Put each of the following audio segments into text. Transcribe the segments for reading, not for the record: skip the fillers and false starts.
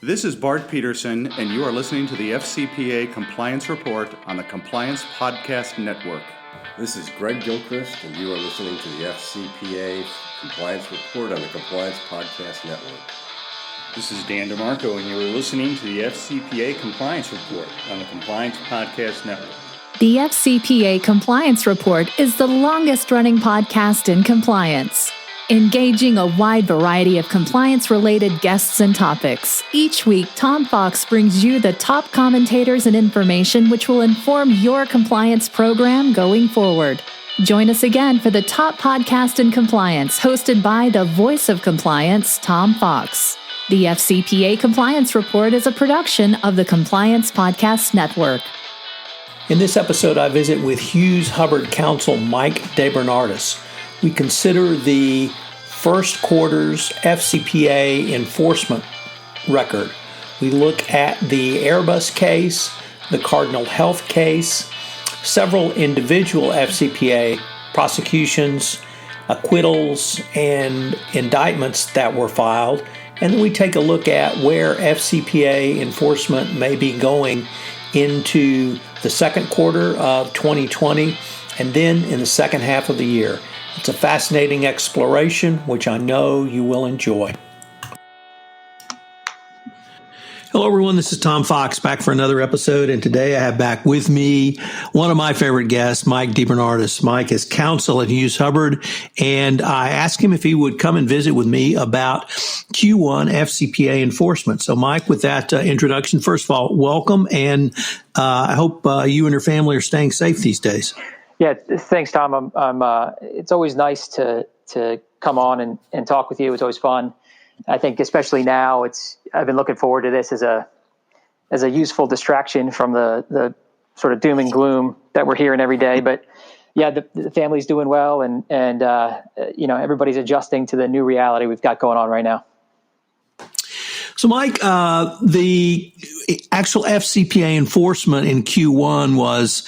This is Bart Peterson, and you are listening to the FCPA Compliance Report on the Compliance Podcast Network. This is Greg Gilchrist, and you are listening to the FCPA Compliance Report on the Compliance Podcast Network. This is Dan DeMarco, and you are listening to the FCPA Compliance Report on the Compliance Podcast Network. The FCPA Compliance Report is the longest-running podcast in compliance, engaging a wide variety of compliance-related guests and topics. Each week, Tom Fox brings you the top commentators and information which will inform your compliance program going forward. Join us again for the top podcast in compliance, hosted by the voice of compliance, Tom Fox. The FCPA Compliance Report is a production of the Compliance Podcast Network. In this episode, I visit with Hughes Hubbard counsel Mike DeBernardis. We consider the first quarter's FCPA enforcement record. We look at the Airbus case, the Cardinal Health case, several individual FCPA prosecutions, acquittals, and indictments that were filed. And then we take a look at where FCPA enforcement may be going into the second quarter of 2020 and then in the second half of the year. It's a fascinating exploration, which I know you will enjoy. Hello, everyone. This is Tom Fox back for another episode. And today I have back with me one of my favorite guests, Mike DeBernardis. Mike is counsel at Hughes Hubbard. And I asked him if he would come and visit with me about Q1 FCPA enforcement. So, Mike, with that introduction, first of all, welcome. And I hope you and your family are staying safe these days. Yeah, thanks, Tom. It's always nice to come on and talk with you. It's always fun. I think especially now, I've been looking forward to this as a useful distraction from the sort of doom and gloom that we're hearing every day. But yeah, the family's doing well, and everybody's adjusting to the new reality we've got going on right now. So, Mike, the actual FCPA enforcement in Q1 was,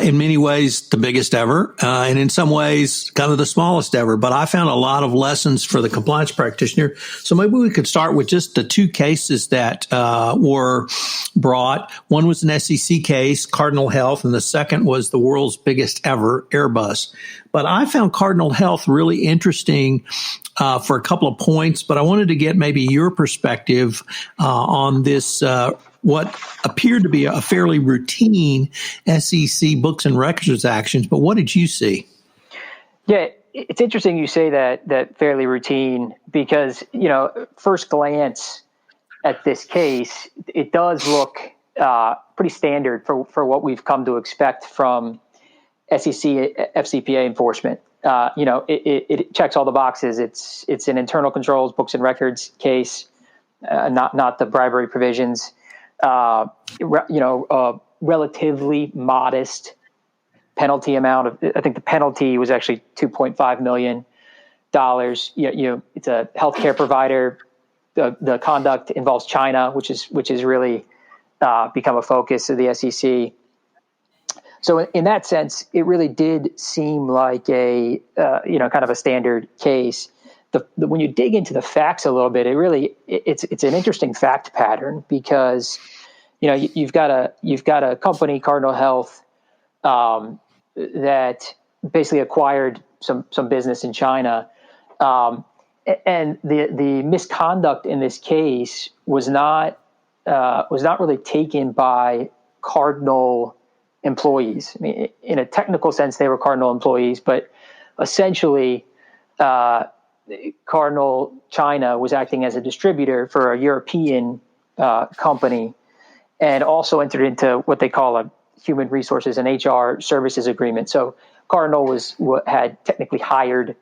in many ways, the biggest ever, and in some ways, kind of the smallest ever. But I found a lot of lessons for the compliance practitioner. So maybe we could start with just the two cases that were brought. One was an SEC case, Cardinal Health, and the second was the world's biggest ever, Airbus. But I found Cardinal Health really interesting for a couple of points, but I wanted to get maybe your perspective on this, what appeared to be a fairly routine SEC books and records actions. But what did you see? Yeah, it's interesting you say that fairly routine because, first glance at this case, it does look pretty standard for what we've come to expect from SEC FCPA enforcement. It checks all the boxes. It's an internal controls, books and records case, not the bribery provisions. Relatively modest penalty amount. I think the penalty was actually $2.5 million. It's a healthcare provider. The conduct involves China, which is really become a focus of the SEC. So in that sense, it really did seem like a kind of a standard case. When you dig into the facts a little bit, it's an interesting fact pattern because you've got a company, Cardinal Health, that basically acquired some business in China, and the misconduct in this case was not really taken by Cardinal employees. I mean, in a technical sense, they were Cardinal employees, but essentially, Cardinal China was acting as a distributor for a European company, and also entered into what they call a human resources and HR services agreement. So Cardinal had technically hired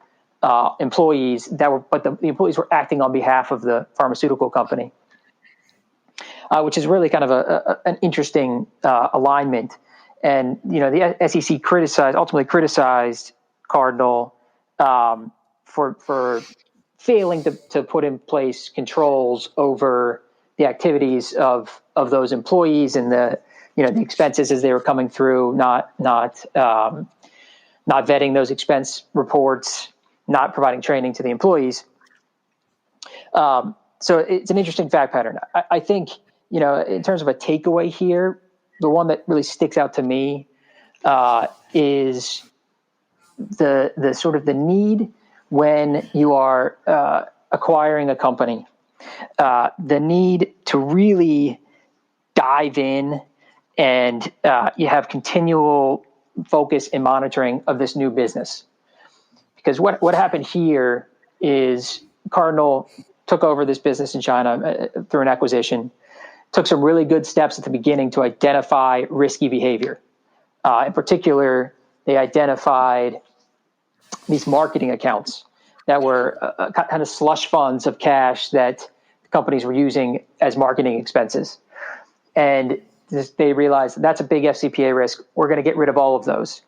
employees but the employees were acting on behalf of the pharmaceutical company, which is really kind of an interesting alignment. And the SEC ultimately criticized Cardinal for failing to put in place controls over the activities of those employees and the expenses as they were coming through, not vetting those expense reports, not providing training to the employees. So it's an interesting fact pattern. I think, in terms of a takeaway here, the one that really sticks out to me is the sort of the need when you are acquiring a company, the need to really dive in and you have continual focus and monitoring of this new business. Because what happened here is Cardinal took over this business in China through an acquisition, took some really good steps at the beginning to identify risky behavior. In particular, they identified these marketing accounts that were kind of slush funds of cash that companies were using as marketing expenses. And they realized that's a big FCPA risk. We're going to get rid of all of those.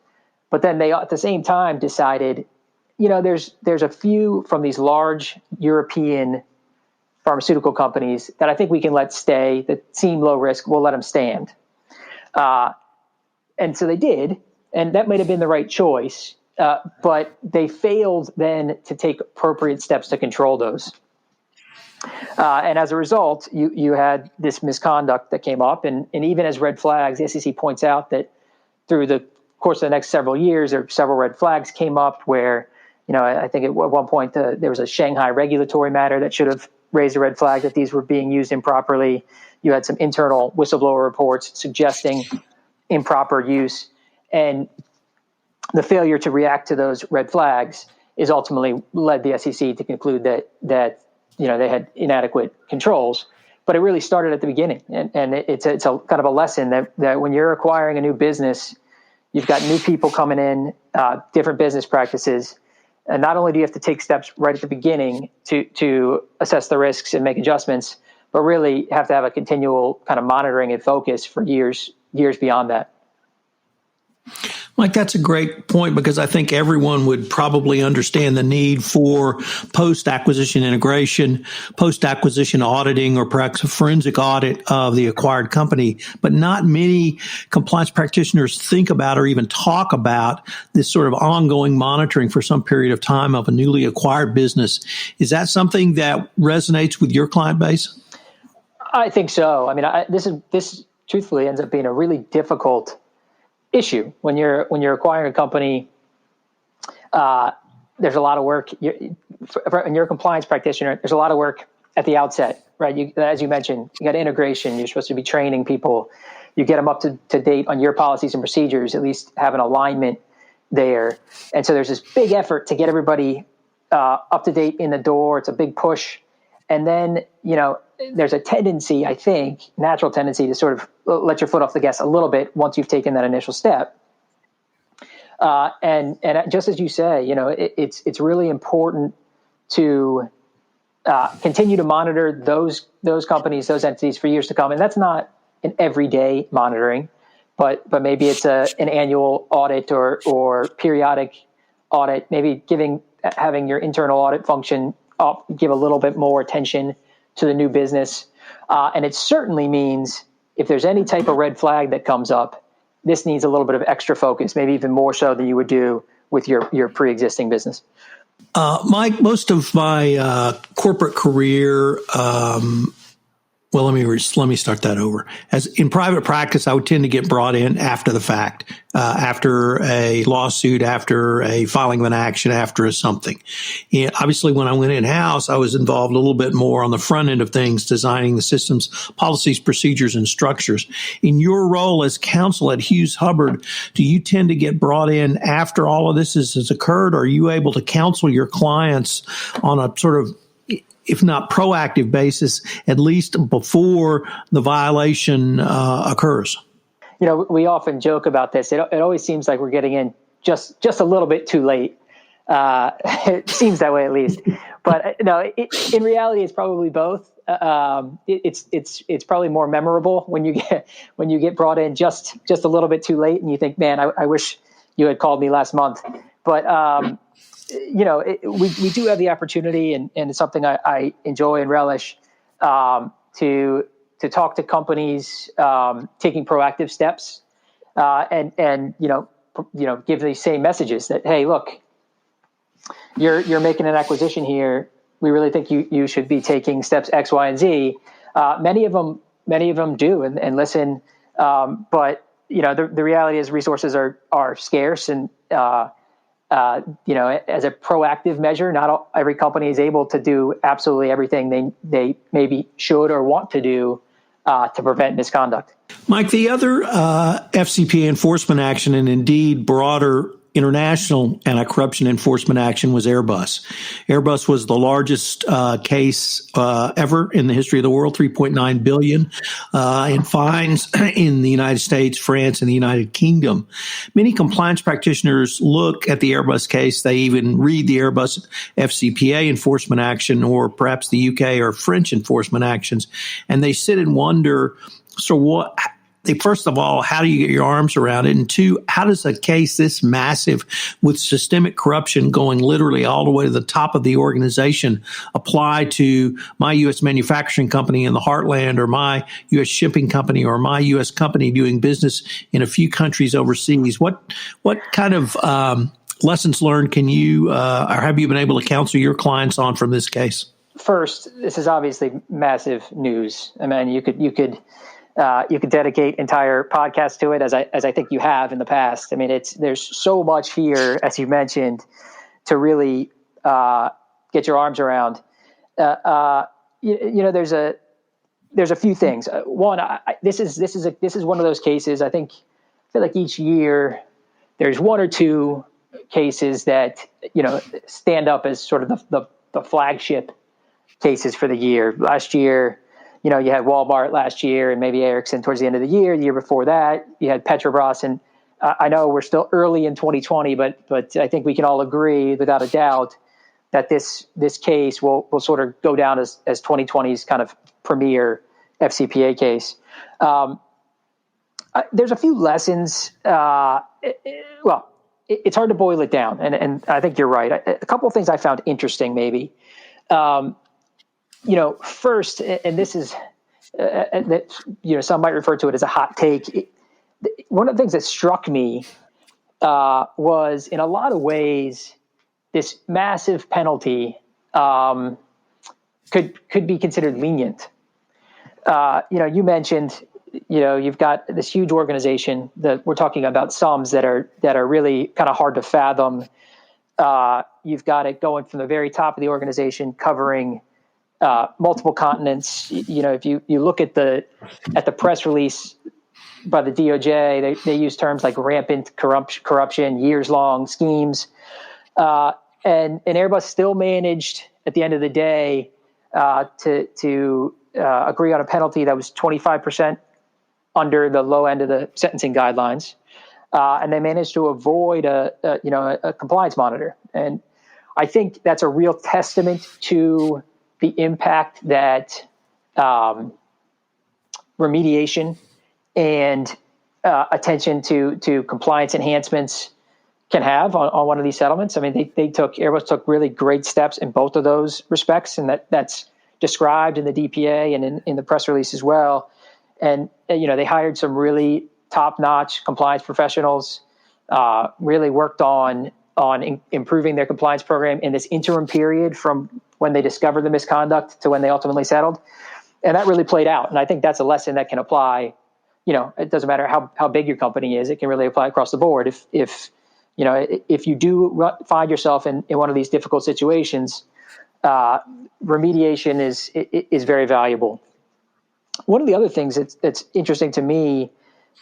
But then they, at the same time, decided, there's a few from these large European pharmaceutical companies that I think we can let stay, that seem low risk. We'll let them stand. And so they did, and that might have been the right choice, but they failed then to take appropriate steps to control those. And as a result, you had this misconduct that came up, and even as red flags, the SEC points out that through the course of the next several years, there several red flags came up where, I think at one point there was a Shanghai regulatory matter that should have raised a red flag that these were being used improperly. You had some internal whistleblower reports suggesting improper use, and the failure to react to those red flags is ultimately led the SEC to conclude that they had inadequate controls. But it really started at the beginning, and it's a kind of a lesson that when you're acquiring a new business, you've got new people coming in, different business practices, and not only do you have to take steps right at the beginning to assess the risks and make adjustments, but really have to have a continual kind of monitoring and focus for years beyond that. Mike, that's a great point, because I think everyone would probably understand the need for post-acquisition integration, post-acquisition auditing, or perhaps a forensic audit of the acquired company. But not many compliance practitioners think about or even talk about this sort of ongoing monitoring for some period of time of a newly acquired business. Is that something that resonates with your client base? I think so. I mean, this truthfully ends up being a really difficult issue when you're acquiring a company. There's a lot of work. When you're a compliance practitioner, there's a lot of work at the outset, right? As you mentioned, you got integration. You're supposed to be training people. You get them up to date on your policies and procedures. At least have an alignment there. And so there's this big effort to get everybody up to date in the door. It's a big push, and then there's a tendency, I think, natural tendency to sort of let your foot off the gas a little bit once you've taken that initial step. And just as you say, it's really important to continue to monitor those companies, those entities for years to come. And that's not an everyday monitoring, but maybe it's an annual audit or periodic audit. Maybe having your internal audit function give a little bit more attention to the new business. And it certainly means if there's any type of red flag that comes up, this needs a little bit of extra focus, maybe even more so than you would do with your pre-existing business. Mike, most of my corporate career, well, let me start that over. As in private practice, I would tend to get brought in after the fact, after a lawsuit, after a filing of an action, after something. And obviously, when I went in-house, I was involved a little bit more on the front end of things, designing the systems, policies, procedures, and structures. In your role as counsel at Hughes Hubbard, do you tend to get brought in after all of this has occurred, or are you able to counsel your clients on a sort of, if not proactive basis, at least before the violation occurs? We often joke about this. It always seems like we're getting in just a little bit too late. It seems that way, at least. But no, in reality, it's probably both. It's probably more memorable when you get brought in just a little bit too late, and you think, man, I wish you had called me last month. But we do have the opportunity, and it's something I enjoy and relish, to talk to companies taking proactive steps, and give these same messages that, hey, look, you're making an acquisition here. we really think you should be taking steps X, Y, and Z. Many of them do and listen. But the reality is resources are scarce, and as a proactive measure, not every company is able to do absolutely everything they maybe should or want to do to prevent misconduct. Mike, the other FCPA enforcement action, and indeed broader international anti-corruption enforcement action, was Airbus. Airbus was the largest case ever in the history of the world, $3.9 billion in fines in the United States, France, and the United Kingdom. Many compliance practitioners look at the Airbus case. They even read the Airbus FCPA enforcement action, or perhaps the UK or French enforcement actions, and they sit and wonder, first of all, how do you get your arms around it? And two, how does a case this massive with systemic corruption going literally all the way to the top of the organization apply to my U.S. manufacturing company in the heartland, or my U.S. shipping company, or my U.S. company doing business in a few countries overseas? What kind of lessons learned can you or have you been able to counsel your clients on from this case? First, this is obviously massive news. I mean, you could dedicate entire podcasts to it, as I think you have in the past. I mean, there's so much here, as you mentioned, to really get your arms around. There's a few things. One, this is one of those cases. I feel like each year there's one or two cases that stand up as sort of the flagship cases for the year. Last year, you had Walmart last year, and maybe Ericsson towards the end of the year. The year before that, you had Petrobras. And I know we're still early in 2020, but I think we can all agree without a doubt that this case will sort of go down as 2020's kind of premier FCPA case. There's a few lessons. It's hard to boil it down, and I think you're right. A couple of things I found interesting, maybe. First, and this is, some might refer to it as a hot take. One of the things that struck me was, in a lot of ways, this massive penalty could be considered lenient. You mentioned, you've got this huge organization that we're talking about sums that are really kind of hard to fathom. You've got it going from the very top of the organization, covering multiple continents. If you look at the press release by the DOJ, they use terms like rampant corruption, years-long schemes, and Airbus still managed at the end of the day to agree on a penalty that was 25% under the low end of the sentencing guidelines, and they managed to avoid a compliance monitor. And I think that's a real testament to the impact that remediation and attention to compliance enhancements can have on one of these settlements. I mean, Airbus took really great steps in both of those respects, and that's described in the DPA and in the press release as well. And they hired some really top-notch compliance professionals, really worked on improving their compliance program in this interim period from when they discovered the misconduct to when they ultimately settled. And that really played out. And I think that's a lesson that can apply. It doesn't matter how big your company is, it can really apply across the board. If you do find yourself in one of these difficult situations, remediation is very valuable. One of the other things that's interesting to me,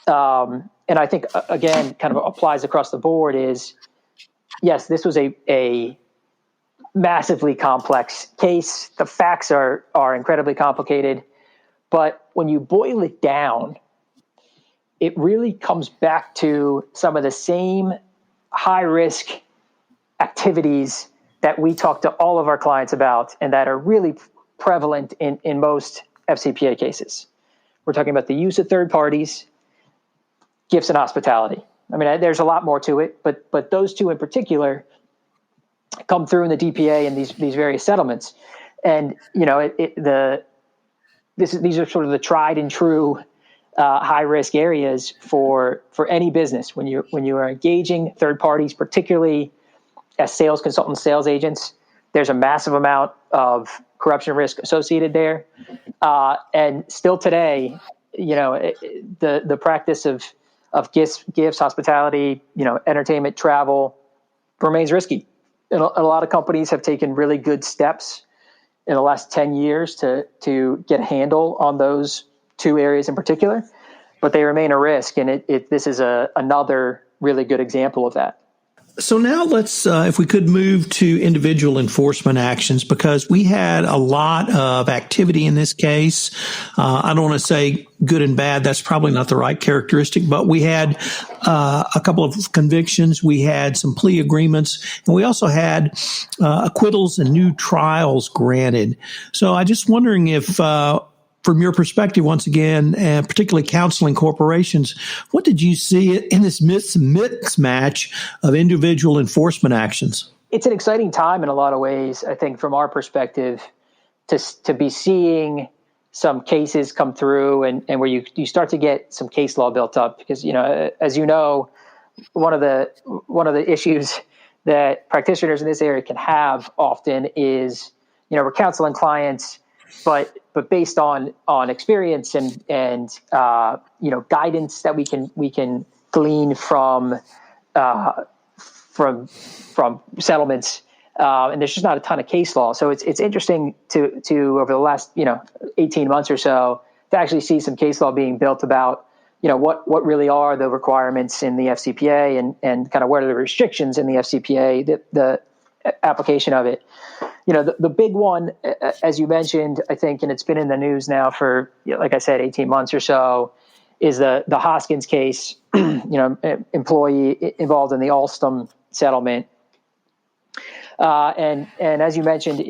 and I think, again, kind of applies across the board, is, yes, this was a massively complex case. The facts are incredibly complicated. But when you boil it down, it really comes back to some of the same high-risk activities that we talk to all of our clients about and that are really prevalent in most FCPA cases. We're talking about the use of third parties, gifts, and hospitality. I mean, there's a lot more to it, but those two in particular come through in the DPA and these various settlements. And these are sort of the tried and true high risk areas for any business when you are engaging third parties, particularly as sales consultants, sales agents. There's a massive amount of corruption risk associated there. And still today, the practice of gifts, hospitality, entertainment, travel remains risky. And a lot of companies have taken really good steps in the last 10 years to get a handle on those two areas in particular, but they remain a risk. And this is another really good example of that. So now let's, if we could move to individual enforcement actions, because we had a lot of activity in this case. I don't want to say good and bad. That's probably not the right characteristic, but we had a couple of convictions. We had some plea agreements, and we also had acquittals and new trials granted. So I'm just wondering if, from your perspective, once again, and particularly counseling corporations, what did you see in this mix match of individual enforcement actions? It's an exciting time in a lot of ways, I think, from our perspective, to be seeing some cases come through and where you start to get some case law built up. Because, as you know, one of the issues that practitioners in this area can have often is, we're counseling clients, but based on experience and guidance that we can glean from settlements, and there's just not a ton of case law. So it's interesting to over the last 18 months or so to actually see some case law being built about what really are the requirements in the FCPA and kind of what are the restrictions in the FCPA, the application of it. The big one, as you mentioned, I think, and it's been in the news now for, like I said, 18 months or so, is the Hoskins case, employee involved in the Alstom settlement. And as you mentioned,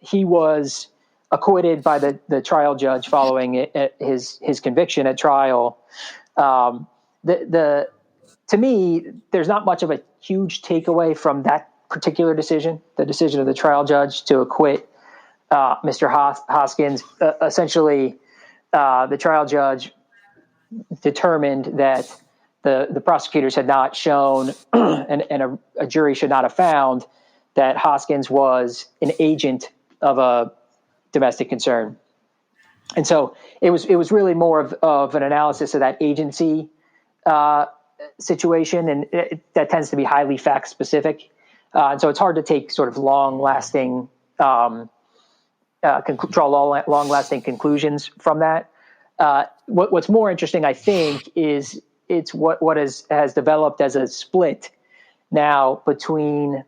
he was acquitted by the trial judge following his conviction at trial. To me, there's not much of a huge takeaway from that particular decision, the decision of the trial judge to acquit Mr. Hoskins. Essentially, the trial judge determined that the prosecutors had not shown, and a jury should not have found, that Hoskins was an agent of a domestic concern. And so it was really more of an analysis of that agency situation, and that tends to be highly fact specific. And so it's hard to take sort of long-lasting, draw long-lasting conclusions from that. What's more interesting, I think, is it's what has developed as a split now between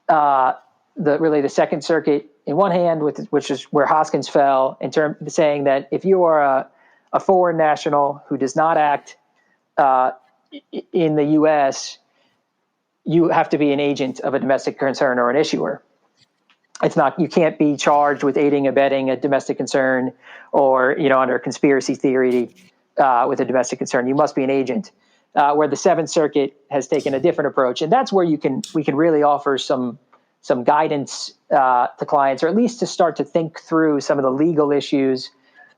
the Second Circuit in one hand, which is where Hoskins fell, in terms of saying that if you are a foreign national who does not act in the U.S., you have to be an agent of a domestic concern or an issuer. You can't be charged with aiding, abetting a domestic concern or, under conspiracy theory with a domestic concern. You must be an agent. Where the Seventh Circuit has taken a different approach. And that's where we can really offer some guidance to clients, or at least to start to think through some of the legal issues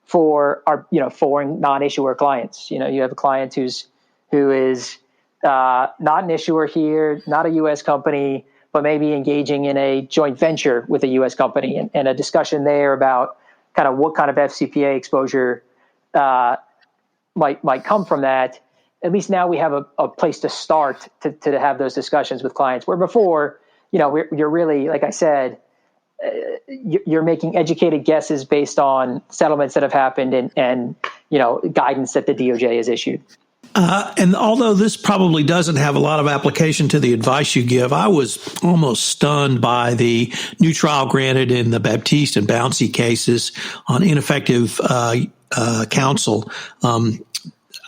for our, foreign non-issuer clients. You have a client who is not an issuer here, not a U.S. company, but maybe engaging in a joint venture with a U.S. company, and a discussion there about kind of what kind of FCPA exposure might come from that. At least now we have a place to start to have those discussions with clients, where before, you're really, like I said, you're making educated guesses based on settlements that have happened and guidance that the DOJ has issued. And although this probably doesn't have a lot of application to the advice you give, I was almost stunned by the new trial granted in the Baptiste and Bouncy cases on ineffective counsel.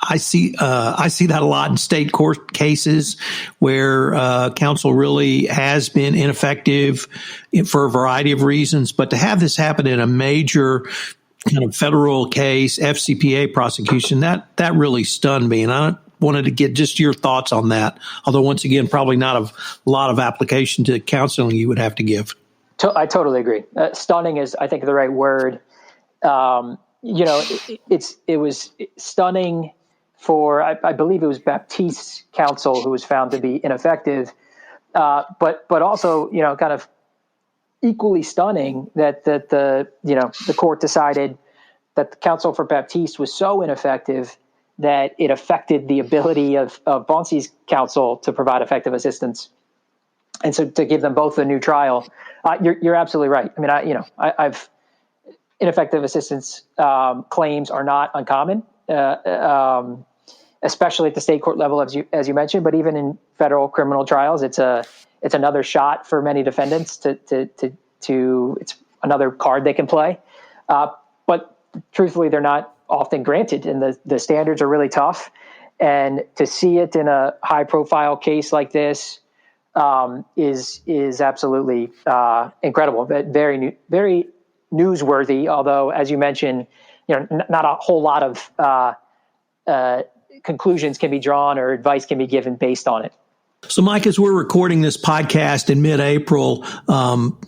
I see that a lot in state court cases where counsel really has been ineffective for a variety of reasons. But to have this happen in a major kind of federal case, FCPA prosecution, that really stunned me. And I wanted to get just your thoughts on that. Although, once again, probably not a lot of application to counseling you would have to give. I totally agree. Stunning is, I think, the right word. It was stunning for, I believe it was Baptiste's counsel who was found to be ineffective, but also, kind of equally stunning that the court decided that the counsel for Baptiste was so ineffective that it affected the ability of Bonsi's counsel to provide effective assistance, and so to give them both a new trial. You're absolutely right. I mean, I've ineffective assistance claims are not uncommon, especially at the state court level, as you mentioned. But even in federal criminal trials, it's another shot for many defendants to it's another card they can play. But truthfully, they're not often granted, and the standards are really tough. And to see it in a high profile case like this is absolutely incredible. Very very newsworthy. Although, as you mentioned, not a whole lot of conclusions can be drawn or advice can be given based on it. So, Mike, as we're recording this podcast in mid-April,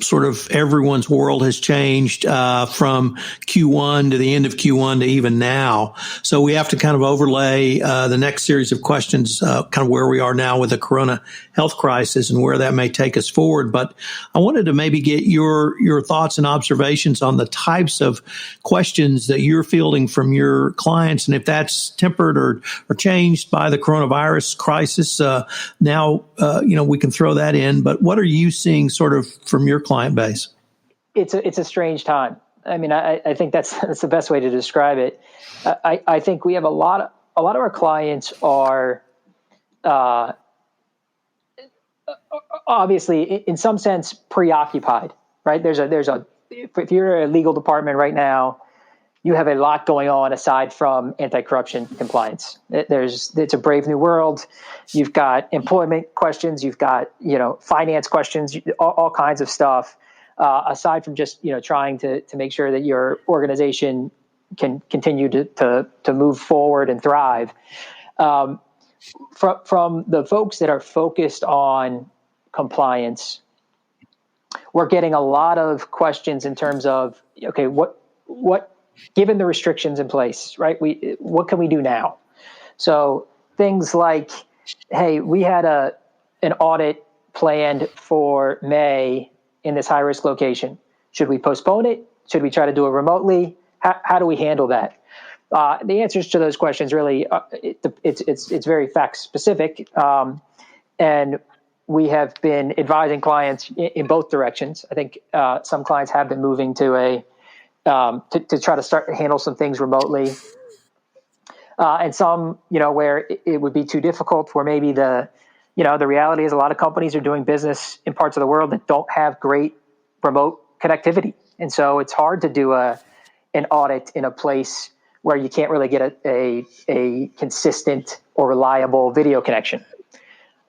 sort of everyone's world has changed from Q1 to the end of Q1 to even now. So we have to kind of overlay the next series of questions, kind of where we are now with the corona health crisis and where that may take us forward. But I wanted to maybe get your thoughts and observations on the types of questions that you're fielding from your clients, and if that's tempered or changed by the coronavirus crisis. Now, we can throw that in, but what are you seeing sort of from your client base? It's a strange time. I mean, I think that's the best way to describe it. I think we have a lot of our clients are obviously in some sense preoccupied, right? If you're a legal department right now, you have a lot going on aside from anti-corruption compliance. It's a brave new world. You've got employment questions. You've got, finance questions, all kinds of stuff, aside from just, trying to make sure that your organization can continue to move forward and thrive. From the folks that are focused on compliance, we're getting a lot of questions in terms of, okay, what given the restrictions in place, right? What can we do now? So things like, hey, we had an audit planned for May in this high risk location. Should we postpone it? Should we try to do it remotely? How do we handle that? The answers to those questions really, it's very fact specific, and we have been advising clients in both directions. I think some clients have been moving to to try to start to handle some things remotely. And some, where it would be too difficult, where maybe the reality is a lot of companies are doing business in parts of the world that don't have great remote connectivity. And so it's hard to do an audit in a place where you can't really get a consistent or reliable video connection.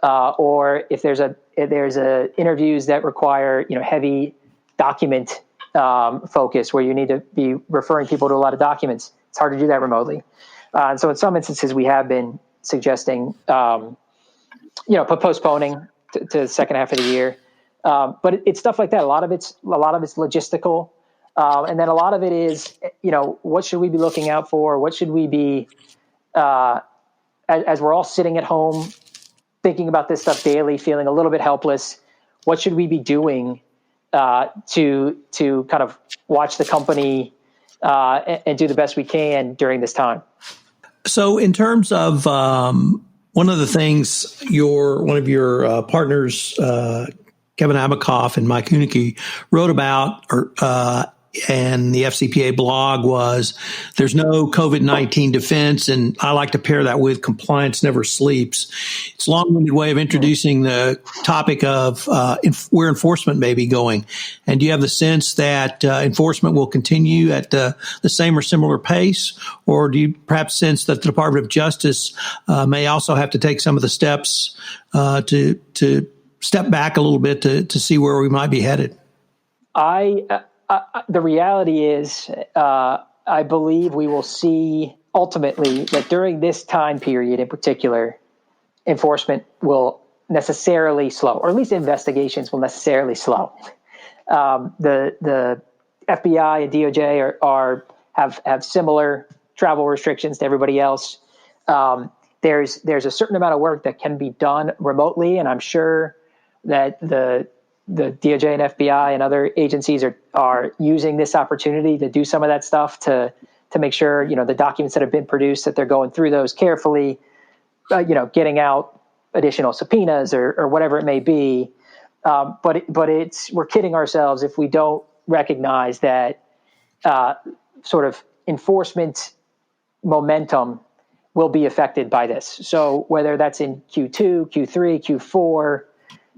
Or if there's interviews that require, heavy document focus where you need to be referring people to a lot of documents. It's hard to do that remotely. And so in some instances, we have been suggesting, postponing to the second half of the year. But it's stuff like that. A lot of it's logistical. And then a lot of it is, what should we be looking out for? What should we be, as we're all sitting at home, thinking about this stuff daily, feeling a little bit helpless, what should we be doing to kind of watch the company and do the best we can during this time? So in terms of one of the things one of your partners, Kevin Abakoff and Mike Hunicky, wrote about and the FCPA blog was there's no COVID-19 defense. And I like to pair that with compliance never sleeps. It's a long-winded way of introducing the topic of where enforcement may be going. And do you have the sense that enforcement will continue at the same or similar pace? Or do you perhaps sense that the Department of Justice may also have to take some of the steps to step back a little bit to see where we might be headed? The reality is, I believe we will see ultimately that during this time period in particular, enforcement will necessarily slow, or at least investigations will necessarily slow. The FBI and DOJ have similar travel restrictions to everybody else. There's a certain amount of work that can be done remotely, and I'm sure that the the DOJ and FBI and other agencies are using this opportunity to do some of that stuff to make sure, the documents that have been produced, that they're going through those carefully, getting out additional subpoenas or whatever it may be. But we're kidding ourselves if we don't recognize that sort of enforcement momentum will be affected by this. So whether that's in Q2, Q3, Q4,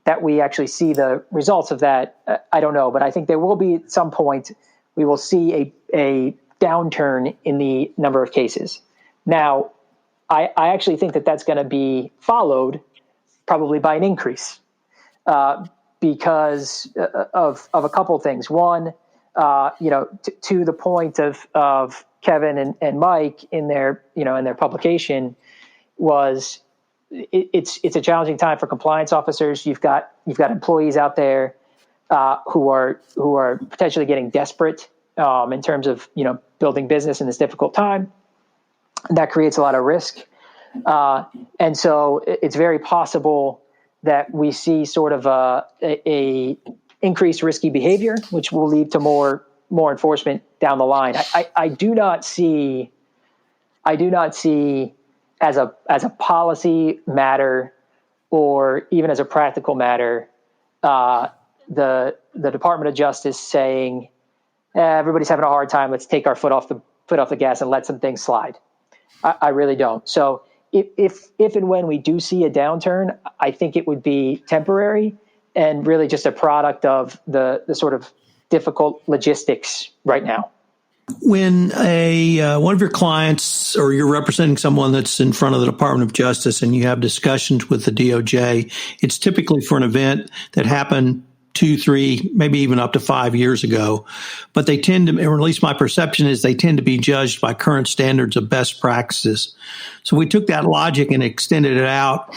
that we actually see the results of that, I don't know. But I think there will be at some point, we will see a downturn in the number of cases. Now, I actually think that that's going to be followed probably by an increase because of a couple of things. One, to the point of Kevin and Mike in their publication, was it's a challenging time for compliance officers. You've got employees out there who are potentially getting desperate in terms of building business in this difficult time. That creates a lot of risk, and so it's very possible that we see sort of a increased risky behavior, which will lead to more enforcement down the line. I do not see as a policy matter or even as a practical matter, the Department of Justice saying everybody's having a hard time. Let's take our foot off the gas and let some things slide. I really don't. So if and when we do see a downturn, I think it would be temporary and really just a product of the sort of difficult logistics right now. When one of your clients or you're representing someone that's in front of the Department of Justice and you have discussions with the DOJ, it's typically for an event that happened 2, 3, maybe even up to 5 years ago. But they tend to, or at least my perception is, they tend to be judged by current standards of best practices. So we took that logic and extended it out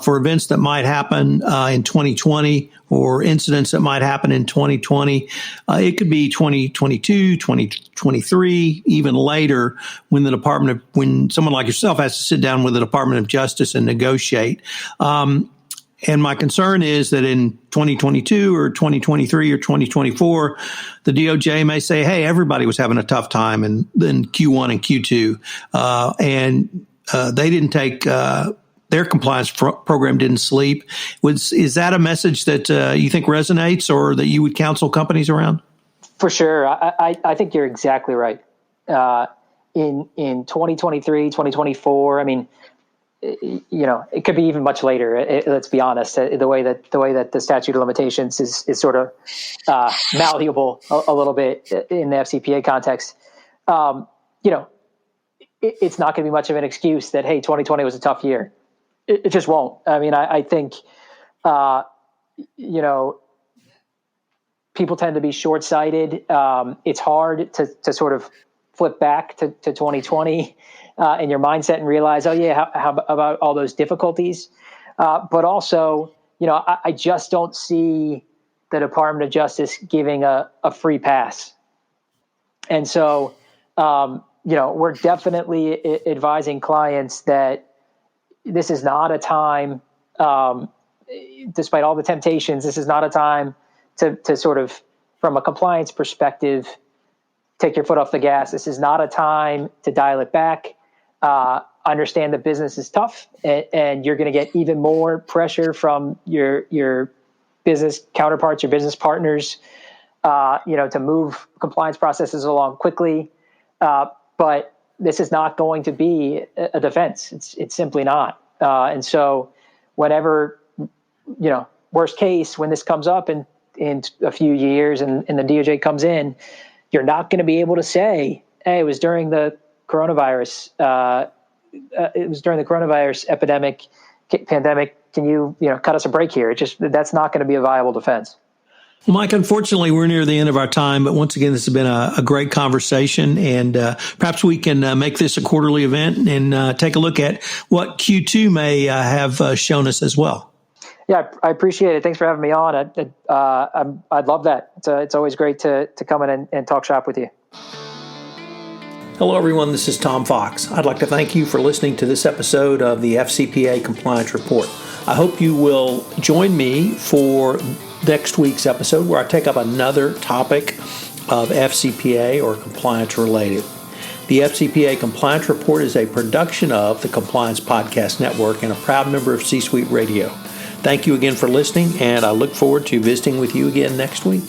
for events that might happen in 2020 or incidents that might happen in 2020. It could be 2022, 2023, even later when someone like yourself has to sit down with the Department of Justice and negotiate. And my concern is that in 2022 or 2023 or 2024, the DOJ may say, hey, everybody was having a tough time in Q1 and Q2. And they didn't take their compliance program didn't sleep. Is that a message that you think resonates or that you would counsel companies around? For sure. I think you're exactly right. In 2023, 2024, I mean, it could be even much later. Let's be honest. The way that the statute of limitations is sort of malleable a little bit in the FCPA context. It's not going to be much of an excuse that, hey, 2020 was a tough year. It just won't. I mean, I think people tend to be short-sighted. It's hard to sort of flip back to 2020. In your mindset and realize, oh yeah, how about all those difficulties? But also, I just don't see the Department of Justice giving a free pass. And so, we're definitely advising clients that this is not a time, despite all the temptations, this is not a time to sort of, from a compliance perspective, take your foot off the gas. This is not a time to dial it back. Understand the business is tough, and you're going to get even more pressure from your business counterparts, your business partners, to move compliance processes along quickly. But this is not going to be a defense. It's simply not. And so, whenever worst case, when this comes up in a few years, and the DOJ comes in, you're not going to be able to say, "Hey, it was during the coronavirus. It was during the coronavirus pandemic. Can you cut us a break here?" That's not going to be a viable defense. Well, Mike, unfortunately, we're near the end of our time. But once again, this has been a great conversation, and perhaps we can make this a quarterly event and take a look at what Q2 may have shown us as well. Yeah, I appreciate it. Thanks for having me on. I'd love that. It's always great to come in and talk shop with you. Hello, everyone. This is Tom Fox. I'd like to thank you for listening to this episode of the FCPA Compliance Report. I hope you will join me for next week's episode, where I take up another topic of FCPA or compliance related. The FCPA Compliance Report is a production of the Compliance Podcast Network and a proud member of C-Suite Radio. Thank you again for listening, and I look forward to visiting with you again next week.